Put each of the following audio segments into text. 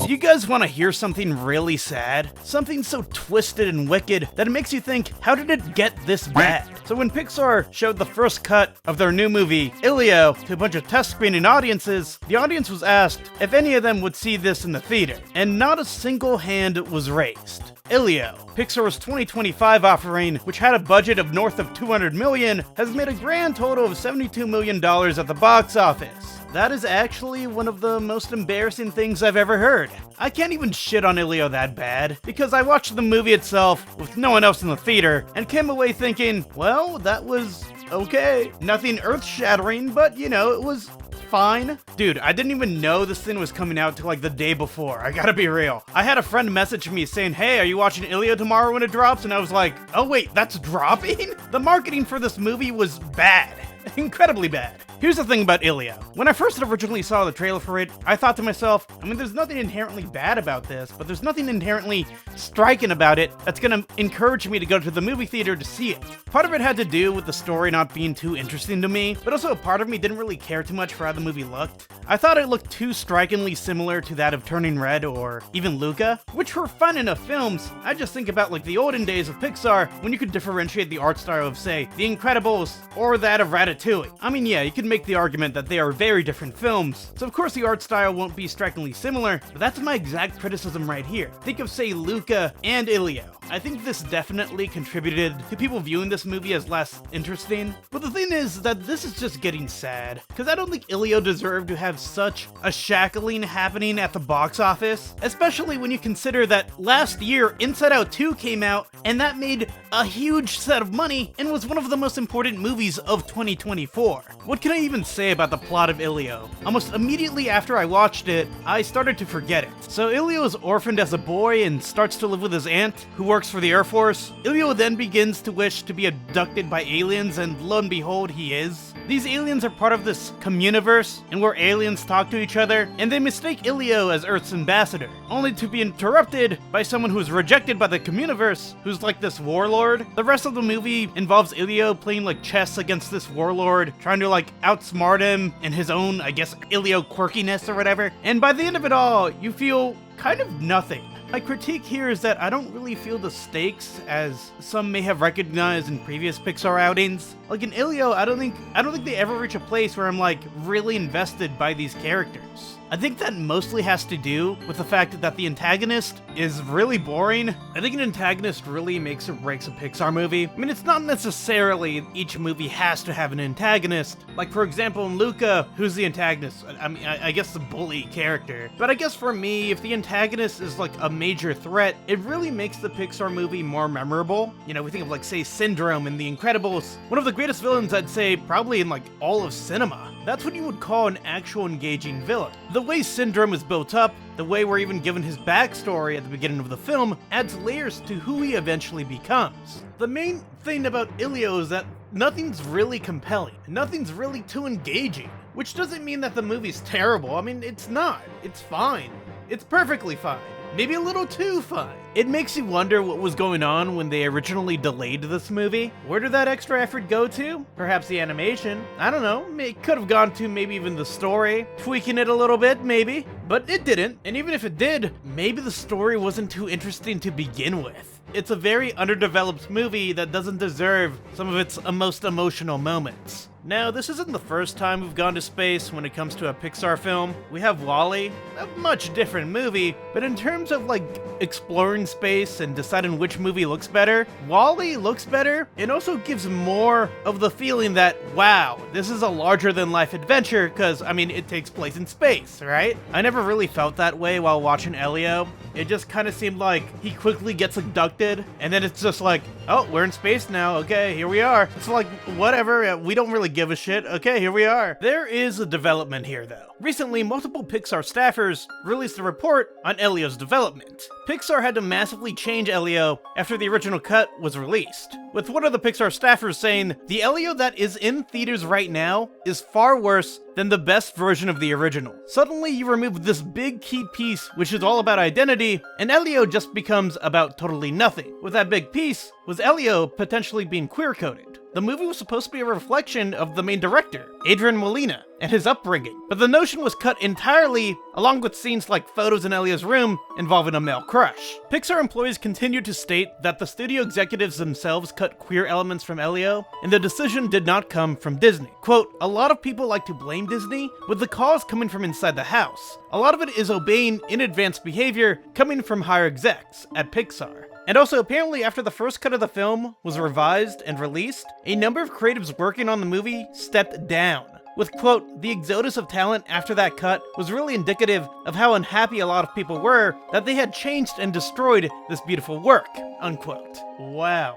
Do you guys want to hear something really sad? Something so twisted and wicked that it makes you think, how did it get this bad? So when Pixar showed the first cut of their new movie, Elio, to a bunch of test screening audiences, the audience was asked if any of them would see this in the theater, and not a single hand was raised. Elio, Pixar's 2025 offering, which had a budget of north of $200 million, has made a grand total of $72 million at the box office. That is actually one of the most embarrassing things I've ever heard. I can't even shit on Elio that bad, because I watched the movie itself with no one else in the theater, and came away thinking, well, that was okay. Nothing earth-shattering, but you know, it was fine. Dude, I didn't even know this thing was coming out till like the day before. I gotta be real. I had a friend message me saying, hey, are you watching Elio tomorrow when it drops? And I was like, oh wait, that's dropping? The marketing for this movie was bad. Incredibly bad. Here's the thing about Elio. When I first originally saw the trailer for it, I thought to myself, I mean, there's nothing inherently bad about this, but there's nothing inherently striking about it that's gonna encourage me to go to the movie theater to see it. Part of it had to do with the story not being too interesting to me, but also a part of me didn't really care too much for how the movie looked. I thought it looked too strikingly similar to that of Turning Red or even Luca, which were fun enough films. I just think about like the olden days of Pixar when you could differentiate the art style of, say, The Incredibles or that of Ratatouille. I mean, yeah, you could make the argument that they are very different films, so of course the art style won't be strikingly similar, but that's my exact criticism right here. Think of, say, Luca and Elio. I think this definitely contributed to people viewing this movie as less interesting, but the thing is that this is just getting sad, because I don't think Elio deserved to have such a shackling happening at the box office, especially when you consider that last year Inside Out 2 came out, and that made a huge set of money, and was one of the most important movies of 2024. What can I even say about the plot of Elio? Almost immediately after I watched it, I started to forget it. So Elio is orphaned as a boy and starts to live with his aunt, who works for the Air Force. Elio then begins to wish to be abducted by aliens, and lo and behold, he is. These aliens are part of this communiverse, and where aliens talk to each other, and they mistake Elio as Earth's ambassador, only to be interrupted by someone who's rejected by the communiverse, who's like this warlord. The rest of the movie involves Elio playing like chess against this warlord, trying to like outsmart him in his own, I guess, Elio quirkiness or whatever. And by the end of it all, you feel kind of nothing. My critique here is that I don't really feel the stakes as some may have recognized in previous Pixar outings. Like in Elio, I don't think they ever reach a place where I'm like really invested by these characters. I think that mostly has to do with the fact that the antagonist is really boring. I think an antagonist really makes or breaks a Pixar movie. I mean, it's not necessarily each movie has to have an antagonist. Like, for example, in Luca, who's the antagonist? I mean, I guess the bully character. But I guess for me, if the antagonist is like a major threat, it really makes the Pixar movie more memorable. You know, we think of like, say, Syndrome in The Incredibles. One of the greatest villains, I'd say, probably in like all of cinema. That's what you would call an actual engaging villain. The way Syndrome is built up, the way we're even given his backstory at the beginning of the film, adds layers to who he eventually becomes. The main thing about Elio is that nothing's really compelling. Nothing's really too engaging. Which doesn't mean that the movie's terrible. I mean, it's not. It's fine. It's perfectly fine. Maybe a little too fine. It makes you wonder what was going on when they originally delayed this movie. Where did that extra effort go to? Perhaps the animation? I don't know. It could have gone to maybe even the story. Tweaking it a little bit, maybe. But it didn't. And even if it did, maybe the story wasn't too interesting to begin with. It's a very underdeveloped movie that doesn't deserve some of its most emotional moments. Now, this isn't the first time we've gone to space when it comes to a Pixar film. We have WALL-E, a much different movie, but in terms of like exploring space and deciding which movie looks better, WALL-E looks better and also gives more of the feeling that, wow, this is a larger than life adventure, because I mean, it takes place in space, right? I never really felt that way while watching Elio. It just kind of seemed like he quickly gets abducted, and then it's just like, oh, we're in space now, okay, here we are. It's like, whatever, we don't really give a shit, okay, here we are. There is a development here, though. Recently, multiple Pixar staffers released a report on Elio's development. Pixar had to massively change Elio after the original cut was released, with one of the Pixar staffers saying, the Elio that is in theaters right now is far worse than the best version of the original. Suddenly, you remove this big key piece, which is all about identity, and Elio just becomes about totally nothing. With that big piece, was Elio potentially being queer-coded. The movie was supposed to be a reflection of the main director, Adrian Molina, and his upbringing, but the notion was cut entirely, along with scenes like photos in Elio's room involving a male crush. Pixar employees continued to state that the studio executives themselves cut queer elements from Elio, and the decision did not come from Disney. Quote, "A lot of people like to blame Disney, with the cause coming from inside the house. A lot of it is obeying in advance behavior coming from higher execs at Pixar." And also, apparently after the first cut of the film was revised and released, a number of creatives working on the movie stepped down. With, quote, "The exodus of talent after that cut was really indicative of how unhappy a lot of people were that they had changed and destroyed this beautiful work," unquote. Wow.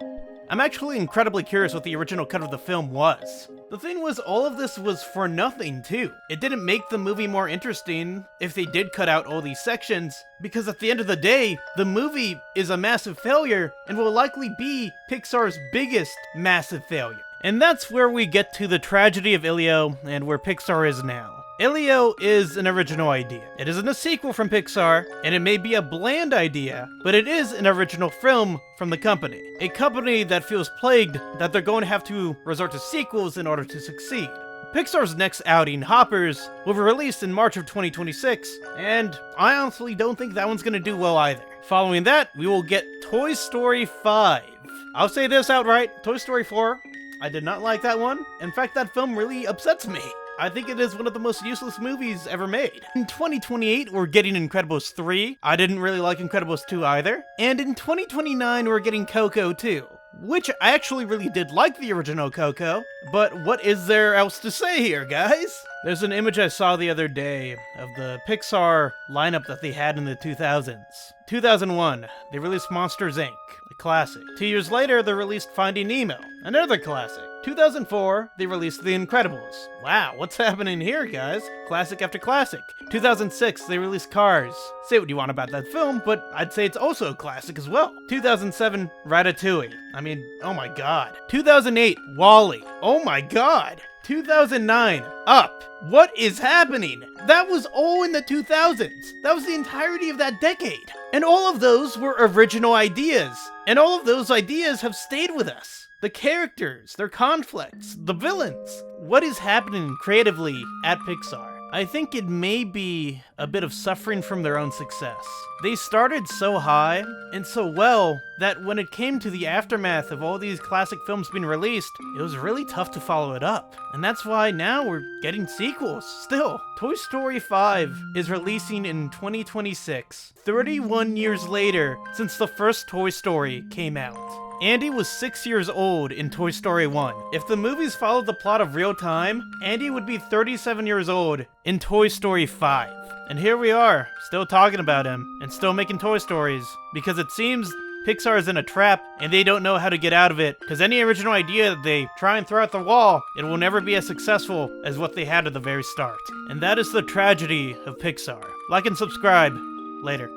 I'm actually incredibly curious what the original cut of the film was. The thing was, all of this was for nothing, too. It didn't make the movie more interesting if they did cut out all these sections, because at the end of the day, the movie is a massive failure and will likely be Pixar's biggest massive failure. And that's where we get to the tragedy of Elio and where Pixar is now. Elio is an original idea. It isn't a sequel from Pixar, and it may be a bland idea, but it is an original film from the company. A company that feels plagued that they're going to have to resort to sequels in order to succeed. Pixar's next outing, Hoppers, will be released in March of 2026, and I honestly don't think that one's gonna do well either. Following that, we will get Toy Story 5. I'll say this outright, Toy Story 4, I did not like that one. In fact, that film really upsets me. I think it is one of the most useless movies ever made. In 2028, we're getting Incredibles 3. I didn't really like Incredibles 2 either. And in 2029, we're getting Coco 2. Which I actually really did like the original Coco, but what is there else to say here, guys? There's an image I saw the other day of the Pixar lineup that they had in the 2000s. 2001, they released Monsters, Inc., a classic. 2 years later, they released Finding Nemo, another classic. 2004, they released The Incredibles. Wow, what's happening here, guys? Classic after classic. 2006, they released Cars. Say what you want about that film, but I'd say it's also a classic as well. 2007, Ratatouille. I mean, oh my god. 2008, WALL-E. Oh my god. 2009, Up. What is happening? That was all in the 2000s. That was the entirety of that decade. And all of those were original ideas. And all of those ideas have stayed with us. The characters, their conflicts, the villains. What is happening creatively at Pixar? I think it may be a bit of suffering from their own success. They started so high and so well that when it came to the aftermath of all these classic films being released, it was really tough to follow it up. And that's why now we're getting sequels still. Toy Story 5 is releasing in 2026, 31 years later since the first Toy Story came out. Andy was 6 years old in Toy Story 1. If the movies followed the plot of real time, Andy would be 37 years old in Toy Story 5. And here we are, still talking about him, and still making Toy Stories, because it seems Pixar is in a trap, and they don't know how to get out of it, because any original idea that they try and throw at the wall, it will never be as successful as what they had at the very start. And that is the tragedy of Pixar. Like and subscribe. Later.